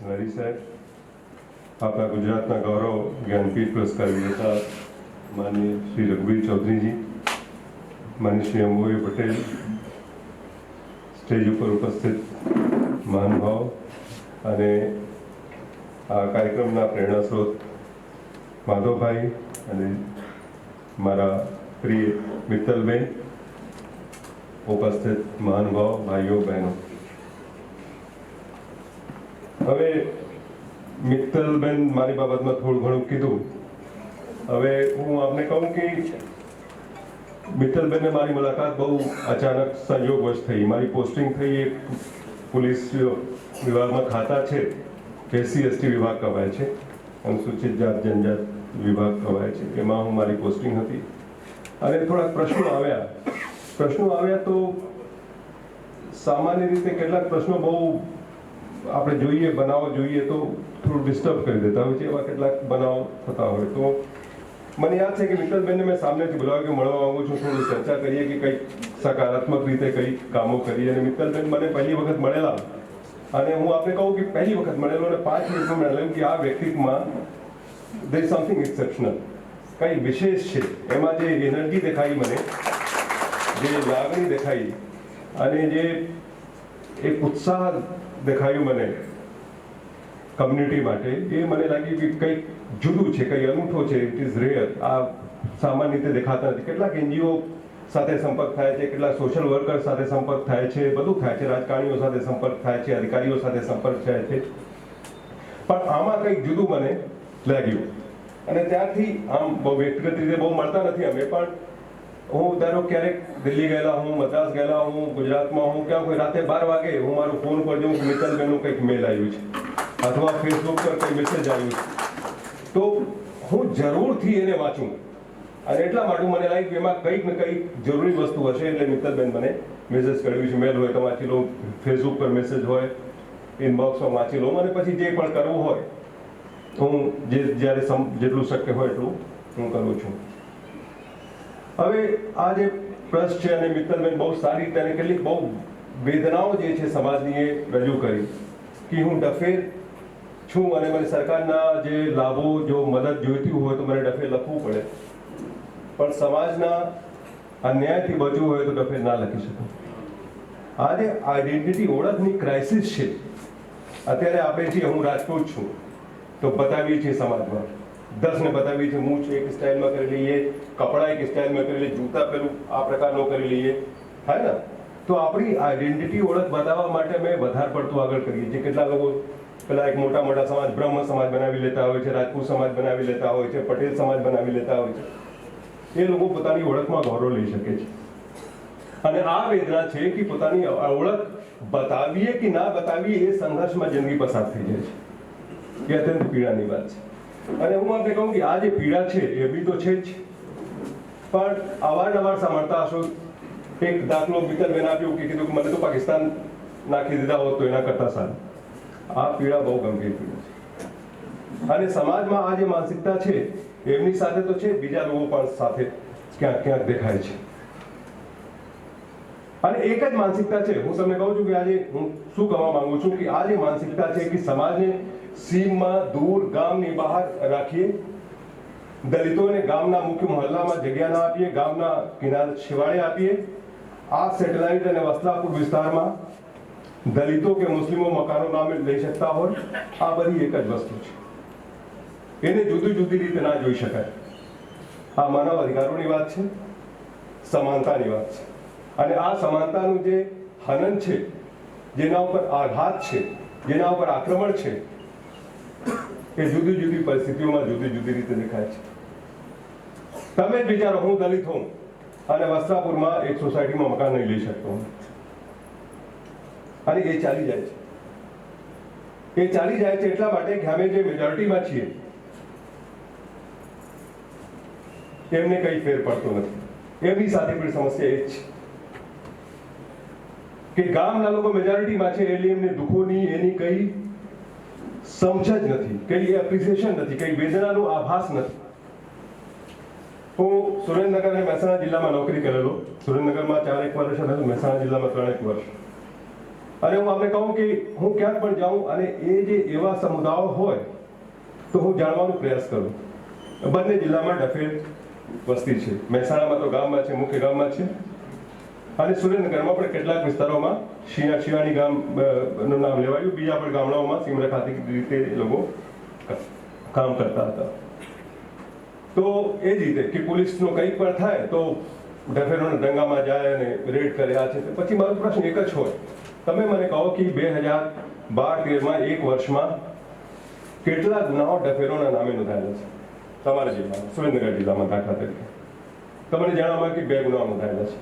હરી સાહેબ, આપણા ગુજરાતના ગૌરવ જ્ઞાનપીઠ પુરસ્કાર વિજેતા માનનીય શ્રી રઘુવીર ચૌધરીજી, માનનીય શ્રી અંબુભાઈ પટેલ, સ્ટેજ ઉપર ઉપસ્થિત મહાનુભાવ અને આ કાર્યક્રમના પ્રેરણા સ્ત્રોત માધવભાઈ અને મારા પ્રિય મિત્તલબેન, ઉપસ્થિત મહાનુભાવ ભાઈઓ બહેનો. હવે મિત્તલબેન મારી બાબતમાં થોડું ઘણું કીધું. હવે હું આપને કહું કે મિત્તલબેનને મારી મુલાકાત બહુ અચાનક સંયોગવશ થઈ. મારી પોસ્ટિંગ થઈ એક પોલીસ વિભાગમાં ખાતા છે, SC/ST વિભાગ કહેવાય છે, અનુસૂચિત જાત જનજાત વિભાગ કહેવાય છે, એમાં હું મારી પોસ્ટિંગ હતી. અને થોડાક પ્રશ્નો આવ્યા તો સામાન્ય રીતે કેટલાક પ્રશ્નો બહુ આપણે જોઈએ બનાવો જોઈએ તો થોડું ડિસ્ટર્બ કરી દેતા હોય છે. એવા કેટલાક બનાવ થતા હોય તો મને યાદ છે કે મિત્તલબેનને મેં સામેથી બોલાવ્યો કે મળવા માંગુ છું, થોડું ચર્ચા કરીએ કે કંઈક સકારાત્મક રીતે કંઈક કામો કરીએ. અને મિત્તલબેન મને પહેલી વખત મળેલા અને હું આપને કહું કે પહેલી વખત મળેલો અને 5 મિનિટમાં મળેલું કે આ વ્યક્તિત્વમાં there is something exceptional, કંઈ વિશેષ છે. એમાં જે એનર્જી દેખાઈ મને, જે લાગણી દેખાઈ અને જે એક ઉત્સાહ દેખાયું મને કમ્યુનિટી માટે, એ મને લાગ્યું કે કંઈક જુદું છે, કંઈ અનૂઠો છે. It is rare. આ સામાન્ય રીતે દેખાતા નથી. કેટલાક NGO સાથે સંપર્ક થાય છે, કેટલાક સોશિયલ વર્કર સાથે સંપર્ક થાય છે, બધું થાય છે, રાજકારણીઓ સાથે સંપર્ક થાય છે, અધિકારીઓ સાથે સંપર્ક થાય છે, પણ આમાં કંઈક જુદું મને લાગ્યું. અને ત્યારથી આમ બહુ વ્યક્તિગત રીતે બહુ મળતા નથી અમે, પણ હું ધારો ક્યારેક દિલ્હી ગયેલા હું, મદ્રાસ ગયેલા હું, ગુજરાતમાં હું, ક્યાં કોઈ રાતે 12 વાગે હું મારું ફોન પર જોઉં કે મિત્તલબેનનું કંઈક મેલ આવ્યું છે અથવા ફેસબુક પર કંઈ મેસેજ આવ્યું છે, તો હું જરૂરથી એને વાંચું. અને એટલા માટે મને લાગ્યું કે એમાં કંઈક ને કંઈક જરૂરી વસ્તુ હશે. એટલે મિત્તલબેન મને મેસેજ કર્યું છે. મેલ હોય તો વાંચી લઉં, ફેસબુક પર મેસેજ હોય, ઇનબોક્સમાં વાંચી લઉં, અને પછી જે પણ કરવું હોય હું જ્યારે જેટલું શક્ય હોય એટલું હું કરું છું. હવે આ જે પ્રશ્ન છે અને મિત્તલબેન બહુ સારી રીતે અને કેટલીક બહુ વેદનાઓ જે છે સમાજની એ રજૂ કરી કે હું ડફેર છું અને મને સરકારના જે લાભો જો મદદ જોઈતી હોય તો મને ડફેર લખવું પડે, પણ સમાજના અન્યાયથી બચવું હોય તો ડફેર ના લખી શકું. આ જે આઈડેન્ટિટી ઓળખની ક્રાઇસિસ છે અત્યારે આપણે છીએ. હું રાજકોટ છું તો બતાવીએ છીએ સમાજમાં, 10ને બતાવીએ છીએ. હું એક સ્ટાઇલમાં કરી લઈએ, કપડાં એક સ્ટાઇલમાં કરી લઈએ, જૂતા પેલું આ પ્રકારનો કરી લઈએ, હા ને. તો આપણી આઈડેન્ટિટી ઓળખ બતાવવા માટે અમે વધારે પડતું આગળ કરીએ છીએ. કેટલા લોકો પેલા એક મોટા મોટા સમાજ, બ્રહ્મ સમાજ બનાવી લેતા હોય છે, રાજપૂત સમાજ બનાવી લેતા હોય છે, પટેલ સમાજ બનાવી લેતા હોય છે. એ લોકો પોતાની ઓળખમાં ગૌરવ લઈ શકે છે. અને આ વેદના છે કે પોતાની ઓળખ બતાવીએ કે ના બતાવીએ, એ સંઘર્ષમાં જિંદગી પસાર થઈ જાય છે. એ અત્યંત પીડાની વાત છે. અને હું આપને કહું કે આ જે પીડા છે એ બી તો છે જ, પણ અવારનવાર સાંભળતા હશો. એક દાખલો મિત્તલબેન આપ્યું કે કીધું કે મને તો પાકિસ્તાન નાખી દીધા હોત તો એના કરતા સારું. આ પીડા બહુ ગંભીર પીડા છે. અને સમાજમાં આ જે માનસિકતા છે એમની સાથે તો છે, બીજા લોકો પણ સાથે ક્યાંક ક્યાંક દેખાય છે. અને એક જ માનસિકતા છે. હું તમને કહું છું કે આજે હું શું કહેવા માંગુ છું કે આ જે માનસિકતા છે કે સમાજને સીમમાં, દૂર, ગામની બહાર રાખીએ, દલિતોને ગામના મુખ્ય મહોલ્લામાં જગ્યા ના આપીએ, ગામના કિનારે છેવાડે આપીએ. આ સેટેલાઇટ અને વસ્ત્રાપુર વિસ્તારમાં દલિતો કે મુસ્લિમો મકાનો નામે લઈ શકતા હોય, આ બધી એક જ વસ્તુ છે. એને જુદી જુદી રીતે ના જોઈ શકાય. આ માનવ અધિકારોની વાત છે, સમાનતાની વાત છે. અને આ સમાનતાનું જે હનન છે, જેના ઉપર આઘાત છે, જેના ઉપર આક્રમણ છે, એ જુદી જુદી પરિસ્થિતિઓમાં જુદી જુદી રીતે દેખાય છે. તમે જ વિચારો, હું દલિત હોઉં અને વસ્ત્રાપુરમાં એક સોસાયટીમાં મકાન નહીં લઈ શકતો હું, અને એ ચાલી જાય છે. એ ચાલી જાય છે એટલા માટે કે અમે જે મેજોરિટીમાં છીએ એમને કંઈ ફેર પડતો નથી. એમની સાથે પણ સમસ્યા એ જ છે કે ગામના લોકો મેજોરિટીમાં છે એટલે એમને દુઃખોની એની કઈ સમજ જ નથી, કઈ એપ્રિસિએશન નથી, કઈ વેદનાનો આભાસ નથી. હું સુરેન્દ્રનગર અને મહેસાણા જિલ્લામાં નોકરી કરેલો. સુરેન્દ્રનગરમાં 4 વર્ષ અને મહેસાણા જિલ્લામાં 3 વર્ષ. અને હું આપણે કહું કે હું ક્યાંક પણ જાઉં અને એ જે એવા સમુદાયો હોય તો હું જાણવાનો પ્રયાસ કરું. બંને જિલ્લામાં ડફેર વસ્તી છે. મહેસાણામાં તો ગામમાં છે, મુખ્ય ગામમાં છે, અને સુરેન્દ્રનગરમાં પણ કેટલાક વિસ્તારોમાં શિયાણી ગામ નું નામ લેવાયું. બીજા પણ ગામડાઓમાં સીમરેખાથી રીતે એ લોકો કામ કરતા હતા. તો એ જ રીતે કે પોલીસનો કંઈક પણ થાય તો ડફેરોના દંગામાં જાય અને રેડ કર્યા છે. પછી મારો પ્રશ્ન એક જ હોય, તમે મને કહો કે 2012-13માં એક વર્ષમાં કેટલા ગુનાઓ ડફેરોના નામે નોંધાયેલા છે તમારા જિલ્લામાં, સુરેન્દ્રનગર જિલ્લામાં દાખલા તરીકે? તમને જાણવામાં કે 2 ગુનાઓ નોંધાયેલા છે.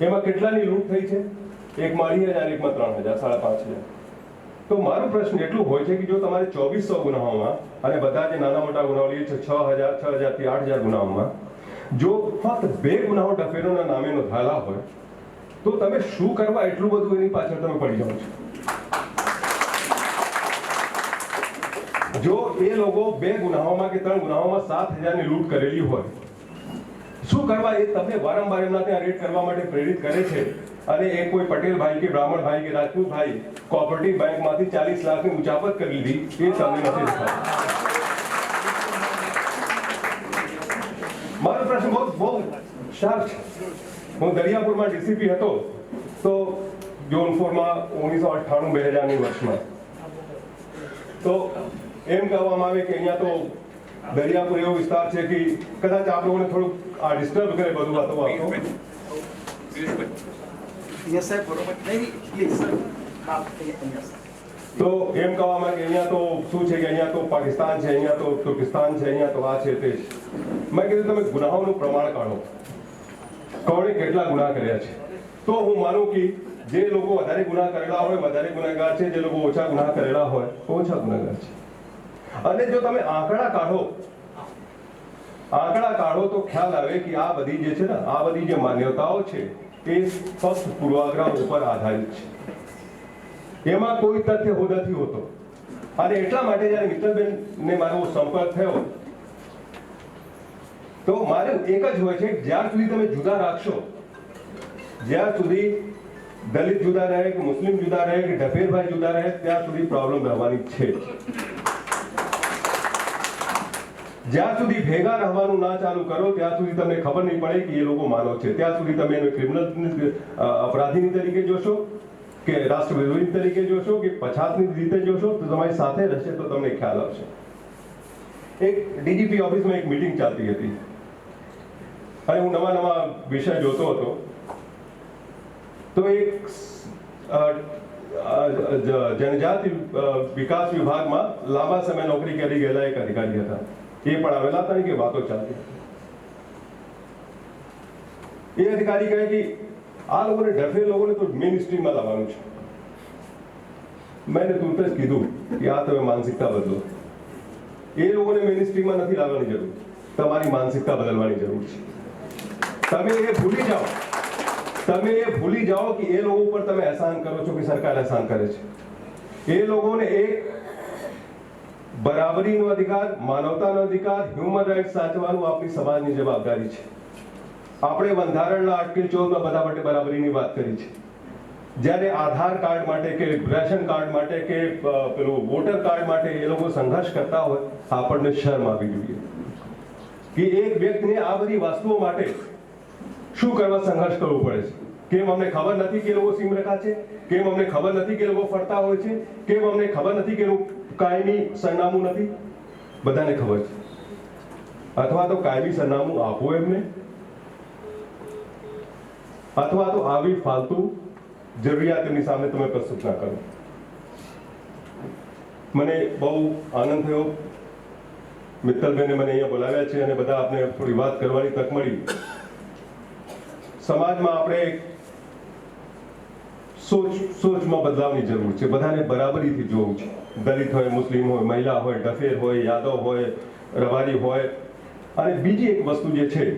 એમાં કેટલાની લૂંટ થઈ છે? એકમાં 2,000, એકમાં 3,000, 5,500. તો મારો પ્રશ્ન એટલું હોય છે કે જો તમારે 2400 ગુનાઓમાં, અને બધા જે નાના મોટા ગુનાઓ લઈએ છે 6,000 થી 8,000 ગુનાઓમાં, જો ફક્ત 2 ગુનાઓ ડફેરોના નામે નોંધાયેલા હોય તો તમે શું કરવા એટલું બધું એની પાછળ તમે પડી જાઓ છો? જો એ લોકો 2 ગુનાઓમાં કે 3 ગુનાઓમાં 7,000 ની લૂંટ કરેલી હોય, શું કરવા એ તમને વારંવાર એમના ત્યાં રેડ કરવા માટે પ્રેરિત કરે છે? અને એક કોઈ પટેલ ભાઈ કે બ્રાહ્મણ ભાઈ કે રાજપૂત ભાઈ કોઓપરેટિવ બેંકમાંથી 40 લાખની ઉચાપત કરી લીધી, એ તમને નથી દેખાતું. મારો પ્રશ્ન બહુ શાર્પ છે. હું દરિયાપુરમાં ડીસીપી હતો તો ઝોન 4માં 1998-2000ની વર્ષમાં, તો એમ કહેવામાં આવે કે અહીંયા તો દરિયાપુર એવો વિસ્તાર છે કે કદાચ આપ લોકોને થોડુંક આ ડિસ્ટર્બ કરે બધું વાતો. તો એમ કહેવામાં કે અહીંયા તો શું છે કે અહીંયા તો પાકિસ્તાન છે, અહીંયા તો તુર્કિસ્તાન છે, અહીંયા તો આ છે તે છે. મેં કીધું તમે ગુનાઓનું પ્રમાણ કાઢો, કોણે કેટલા ગુના કર્યા છે. તો હું માનું કે જે લોકો વધારે ગુના કરેલા હોય વધારે ગુનેગાર છે, જે લોકો ઓછા ગુના કરેલા હોય ઓછા ગુનેગાર છે. અને જો તમે આંકડા કાઢો તો ખ્યાલ આવે કે આ બધી જે છે ને, આ બધી જે માન્યતાઓ છે એ ફક્ત પૂર્વાગ્રહ ઉપર આધારિત છે. એમાં કોઈ તથ્ય નથી હોતો. અને એટલા માટે જ્યારે મિત્તલબેનને મારો સંપર્ક થયો તો મારે એક જ હોય છે, જ્યાર સુધી તમે જુદા રાખશો, જ્યાર સુધી દલિત જુદા રહે કે મુસ્લિમ જુદા રહે કે ડફેરભાઈ જુદા રહે, ત્યાં સુધી પ્રોબ્લેમ રહેવાની છે. જ્યાં સુધી ભેગા રહેવાનું ના ચાલુ કરો ત્યાં સુધી તમને ખબર નહીં પડે કે એ લોકો માનવ છે. ત્યાં સુધી તમે એને ક્રિમિનલ અપરાધીની તરીકે જોશો કે રાષ્ટ્ર વિરોધી તરીકે જોશો કે પછાતની રીતે જોશો, તો તમારી સાથે રહેશે તો તમને ખ્યાલ આવશે. એક ડીજીપી ઓફિસમાં એક મીટિંગ ચાલતી હતી અને હું નવા વિષય જોતો હતો. તો એક જનજાતિ વિકાસ વિભાગમાં લાંબા સમય નોકરી કરી ગયેલા એક અધિકારી હતા. એ પણ આવેલા હતા કે વાતો ચાલતી હતી. એ અધિકારી કહે કે આ લોકોને ડફેર લોકોને તો મેઇન સ્ટ્રીમમાં લાવવાનું છે. મેં તુરંત જ કીધું કે આ તમે માનસિકતા બદલો. એ લોકોને મેઇન સ્ટ્રીમમાં નથી લાવવાની જરૂર, તમારી માનસિકતા બદલવાની જરૂર છે. તમે એ ભૂલી જાઓ કે એ લોકો ઉપર તમે એહસાન કરો છો કે સરકાર એહસાન કરે છે. એ લોકોને એક બરાબરીનો અધિકાર, માનવતાનો અધિકાર, હ્યુમન રાઇટ્સ સાચવવાનું આપણી સમાજની જવાબદારી છે. આપણે બંધારણના આર્ટિકલ 14માં બધા માટે બરાબરીની વાત કરી છે. જ્યારે આધાર કાર્ડ માટે કે રેશન કાર્ડ માટે કે પેલું વોટર કાર્ડ માટે એ લોકો સંઘર્ષ કરતા હોય, આપણને શરમ આવવી જોઈએ કે એક વ્યક્તિને આ બધી વસ્તુઓ માટે શું કરવા સંઘર્ષ કરવો પડે છે. કેમ અમને ખબર નથી કે લોકો સીમરેખા છે? કેમ અમને ખબર નથી કે લોકો ફરતા હોય છે? કેમ અમને ખબર નથી કે કાયમી સરનામું નથી? બધાને ખબર છે. અથવા તો કાયમી સરનામું આપો એમને, અથવા તો આવી ફાલતુ જરૂરિયાત એમની સામે તમે પ્રસ્તુત ના કરો. મને બહુ આનંદ થયો, મિત્તલબેને મને અહીંયા બોલાવ્યા છે અને બધા આપણે થોડી વાત કરવાની તક મળી. સમાજમાં આપણે સોચમાં બદલાવની જરૂર છે. બધાને બરાબરીથી જોવું છે. દલિત હોય, મુસ્લિમ હોય, મહિલા હોય, ડફેર હોય, યાદવ હોય, રબારી હોય. અને બીજી એક વસ્તુ જે છે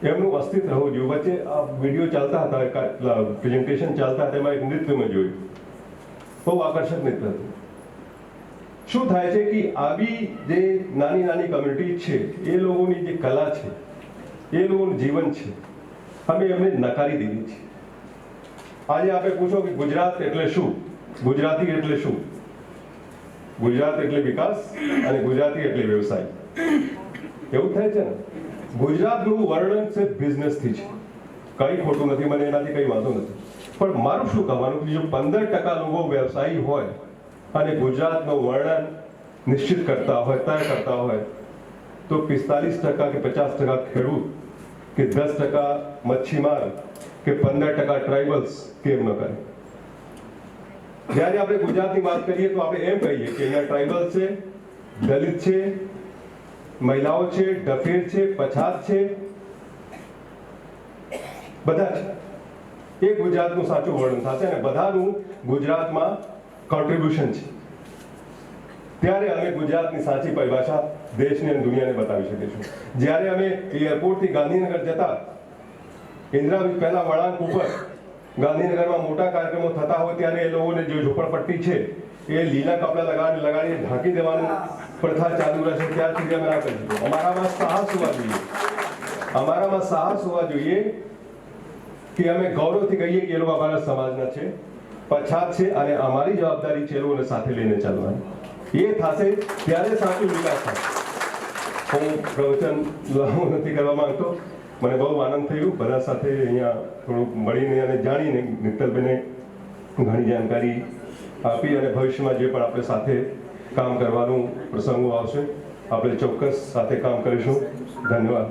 એમનું અસ્તિત્વ હોવું જોઈએ. વચ્ચે આ વિડીયો ચાલતા હતા, પ્રેઝન્ટેશન ચાલતા હતા, એમાં એક નૃત્ય મેં જોયું, બહુ આકર્ષક નૃત્ય હતું. શું થાય છે કે આવી જે નાની કમ્યુનિટી છે, એ લોકોની જે કલા છે, એ લોકોનું જીવન છે, અમે એમને નકારી દઈએ છીએ. આજે આપણે પૂછો કે ગુજરાત એટલે શું, ગુજરાતી એટલે શું? ગુજરાત એટલે વિકાસ અને ગુજરાતી એટલે વ્યવસાય, એવું થાય છે ને. ગુજરાતનું વર્ણન છે બિઝનેસથી છે, કંઈ ખોટું નથી, મને એનાથી કંઈ વાંધો નથી. પણ મારું શું કહેવાનું કે જો 15% લોકો વ્યવસાયી હોય અને ગુજરાતનું વર્ણન નિશ્ચિત કરતા હોય, તય કરતા હોય, તો 45% કે 50% ખેડૂત કે 10% મચ્છીમાર કે 15% ટ્રાઇબલ્સ કેમ ન કરે? જ્યારે આપણે ગુજરાતની વાત કરીએ તો આપણે એમ કહીએ કે અહીંયા ટ્રાઇબલ છે, દલિત છે, મહિલાઓ છે, ડફેર છે, પછાત છે, બધા છે. એ ગુજરાતનું સાચું વર્ણન થશે અને બધાનું ગુજરાતમાં કોન્ટ્રીબ્યુશન છે. ત્યારે અમે ગુજરાતની સાચી પરિભાષા દેશને અને દુનિયાને બતાવી શકીશું. જ્યારે અમે એરપોર્ટથી ગાંધીનગર જતા, ઇન્દિરા બ્રિજ પહેલા વળાંક ઉપર ગાંધીનગરમાં મોટા કાર્યક્રમો થતા હોય ત્યારે એ લોકોને જે ઝોપડપટ્ટી છે એ લીલા કપડા લગાડીને ઢાંકી દેવાનું પ્રથા ચાલુ રહેશે. ત્યાર સુધી અમે ના કરીશું. અમારામાં સાહસ હોવા જોઈએ, અમારામાં સાહસ હોવા જોઈએ કે અમે ગૌરવથી કહીએ કે એ લોકો અમારા સમાજના છે, પછાત છે અને અમારી જવાબદારી છે એ લોકોને સાથે લઈને ચાલવાની. એ થશે ત્યારે સાચું વિકાસ થશે. હું પ્રવચન લાંબુ નથી કરવા માંગતો. મને બહુ આનંદ થયો બધા સાથે અહીંયા થોડુંક મળીને અને જાણીને. મિત્તલબેને ઘણી જાણકારી આપી અને ભવિષ્યમાં જે પણ આપણે સાથે કામ કરવાનું પ્રસંગો આવશે આપણે ચોક્કસ સાથે કામ કરીશું. ધન્યવાદ.